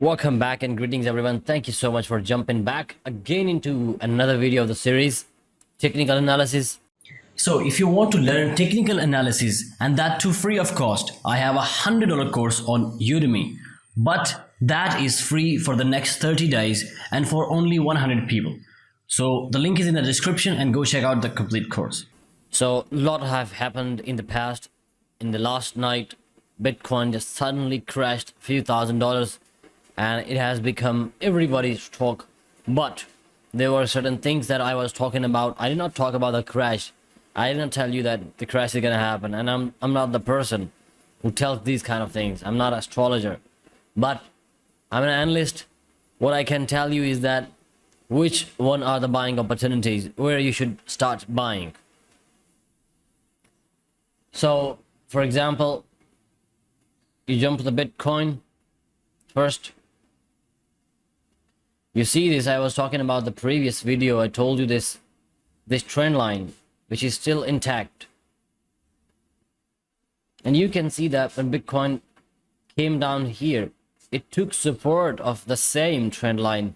Welcome back and greetings everyone. Thank you so much for jumping back again into another video of the series, Technical Analysis. So if you want to learn technical analysis and that too free of cost, I have $100 course on Udemy. But that is free for the next 30 days and for only 100 people. So the link is in the description and go check out the complete course. So a lot have happened in the past. In the last night, Bitcoin just suddenly crashed a few $1,000s. And it has become everybody's talk. But there were certain things that I was talking about. I did not talk about the crash. I did not tell you that the crash is gonna happen. And I'm not the person who tells these kind of things. I'm not an astrologer, but I'm an analyst. What I can tell you is that which one are the buying opportunities where you should start buying. So, for example, you jump to the Bitcoin first. You see this, I was talking about the previous video. I told you this trend line, which is still intact. And you can see that when Bitcoin came down here, it took support of the same trend line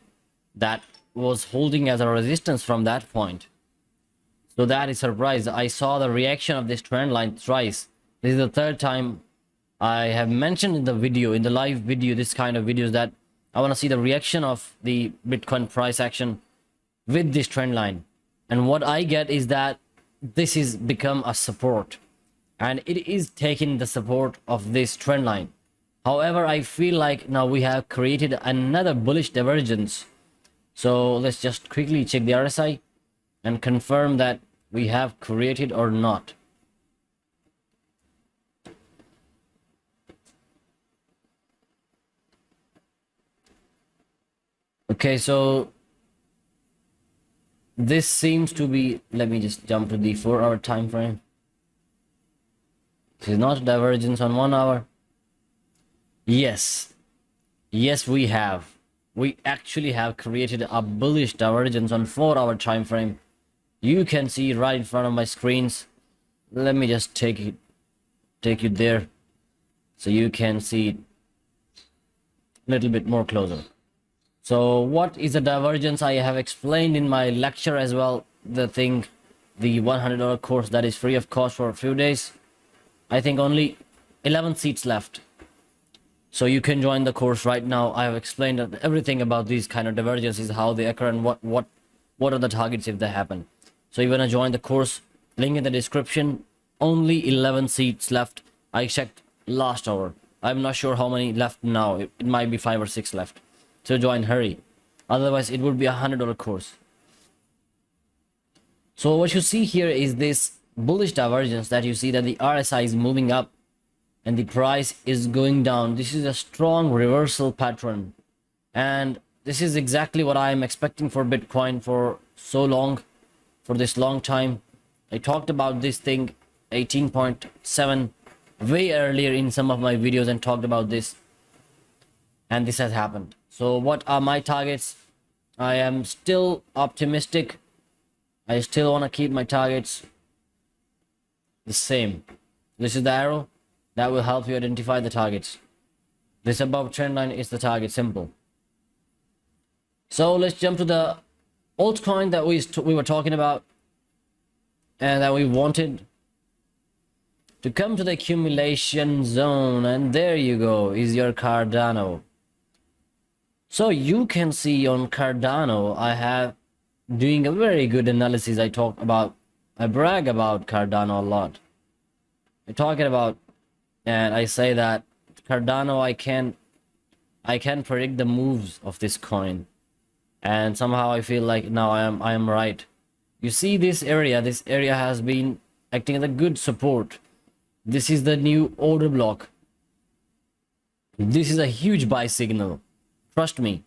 that was holding as a resistance from that point. So that is surprised. I saw the reaction of this trend line thrice. This is the third time I have mentioned in the video, in the live video, this kind of videos, that I want to see the reaction of the Bitcoin price action with this trend line. And what I get is that this is become a support. And it is taking the support of this trend line. However, I feel like now we have created another bullish divergence. So let's just quickly check the RSI and confirm that we have created or not. Okay, so this seems to be, let me just jump to the 4-hour time frame. This is not a divergence on 1 hour. Yes, we have. We actually have created a bullish divergence on 4-hour time frame. You can see right in front of my screens. Let me just take you there so you can see it a little bit more closer. So what is a divergence? I have explained in my lecture as well, the $100 course that is free of cost for a few days. I think only 11 seats left. So you can join the course right now. I have explained everything about these kind of divergences, how they occur, and what are the targets if they happen. So you want to join the course, link in the description. Only 11 seats left. I checked last hour. I'm not sure how many left now. It might be 5 or 6 left. So join, hurry. Otherwise, it would be $100 course. So what you see here is this bullish divergence that you see that the RSI is moving up and the price is going down. This is a strong reversal pattern. And this is exactly what I am expecting for Bitcoin for so long, for this long time. I talked about this thing 18.7 way earlier in some of my videos and talked about this. And this has happened. So what are my targets? I am still optimistic. I still want to keep my targets the same. This is the arrow that will help you identify the targets. This above trend line is the target, simple. So let's jump to the altcoin that we were talking about and that we wanted to come to the accumulation zone. And there you go, is your Cardano. So you can see on Cardano, I have doing a very good analysis. I brag about Cardano a lot. I'm talking about, and I say that Cardano, I can predict the moves of this coin. And somehow I feel like now I am right. You see this area has been acting as a good support. This is the new order block. This is a huge buy signal. Trust me,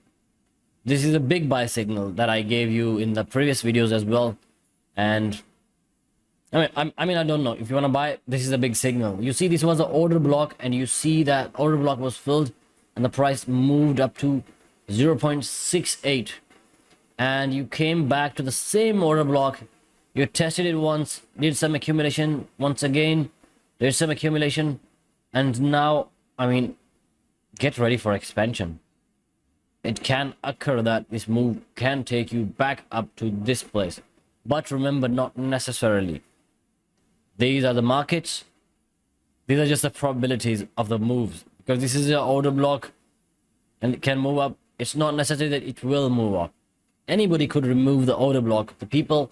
this is a big buy signal that I gave you in the previous videos as well. And I mean, I don't know if you want to buy. This is a big signal. You see, this was an order block, and you see that order block was filled, and the price moved up to 0.68, and you came back to the same order block. You tested it once, did some accumulation once again, did some accumulation, and now, I mean, get ready for expansion. it can occur that this move can take you back up to this place. But remember, not necessarily. These are the markets. These are just the probabilities of the moves, because this is an order block and it can move up. It's not necessary that it will move up. Anybody could remove the order block. The people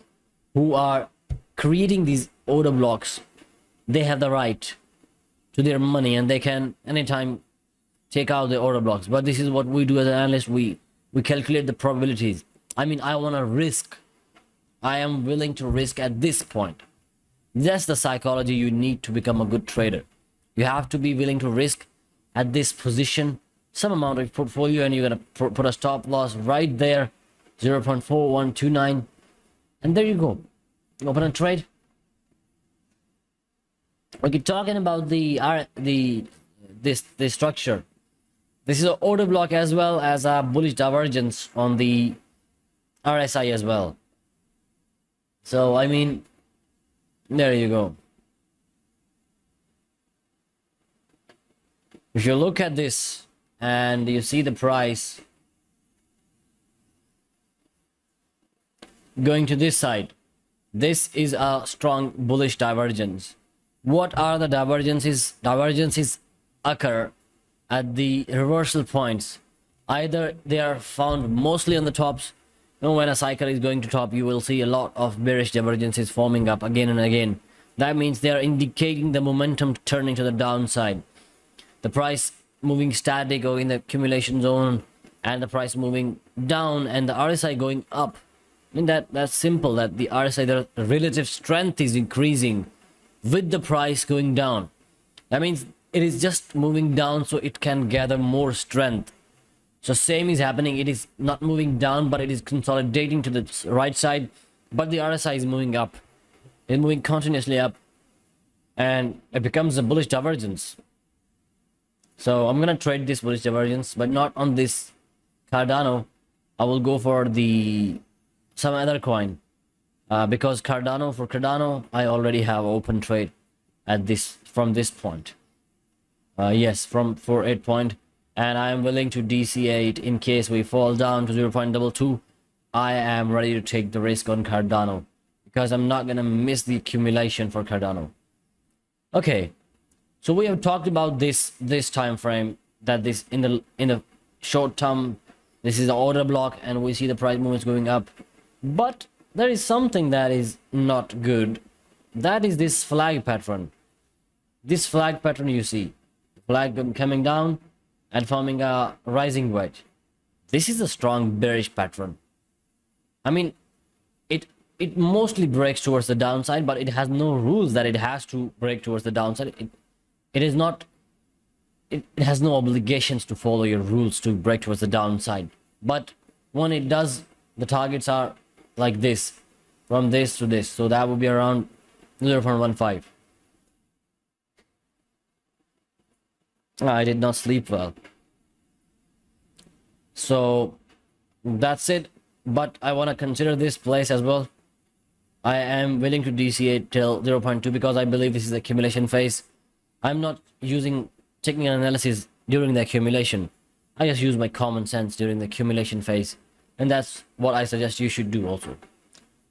who are creating these order blocks, they have the right to their money and they can anytime take out the order blocks. But this is what we do as an analyst. We calculate the probabilities. I mean, I want to risk. I am willing to risk at this point. That's the psychology you need to become a good trader. You have to be willing to risk at this position some amount of portfolio, and you're going to put a stop loss right there, 0.4129, and there you go. Open a trade. Okay, talking about this structure. This is an order block as well as a bullish divergence on the RSI as well. So I mean, there you go. If you look at this and you see the price going to this side, this is a strong bullish divergence. What are the divergences? Divergences occur at the reversal points. Either they are found mostly on the tops. You know, when a cycle is going to top, you will see a lot of bearish divergences forming up again and again. That means they are indicating the momentum turning to the downside. The price moving static or in the accumulation zone, and the price moving down and the RSI going up. I mean, that's simple, that the RSI, the relative strength is increasing with the price going down. That means it is just moving down so it can gather more strength. So same is happening. It is not moving down, but it is consolidating to the right side, but the RSI is moving up. It's moving continuously up, and it becomes a bullish divergence. So I'm gonna trade this bullish divergence, but not on this Cardano. I will go for some other coin, because for Cardano I already have open trade at from this point. Yes, from 48 point, and I am willing to DCA it in case we fall down to 0.22. I am ready to take the risk on Cardano because I'm not gonna miss the accumulation for Cardano. Okay, so we have talked about this time frame, that this in the short term, this is the order block and we see the price movements going up. But there is something that is not good. That is this flag pattern. This flag pattern, you see flag coming down and forming a rising wedge. This is a strong bearish pattern. I mean, it mostly breaks towards the downside, but it has no rules that it has to break towards the downside. It is not, it has no obligations to follow your rules to break towards the downside. But when it does, the targets are like this, from this to this. So that would be around 0.15. I did not sleep well. So that's it. But I want to consider this place as well. I am willing to DCA till 0.2 because I believe this is the accumulation phase. I'm not using technical analysis during the accumulation. I just use my common sense during the accumulation phase. And that's what I suggest you should do also.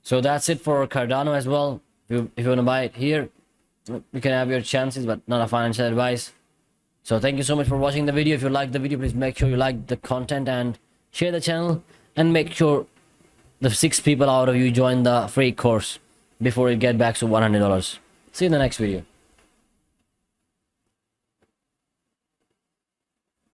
So that's it for Cardano as well. If you want to buy it here, you can have your chances, but not a financial advice. So thank you so much for watching the video. If you like the video, please make sure you like the content and share the channel, and make sure the 6 people out of you join the free course before it get back to $100. See you in the next video.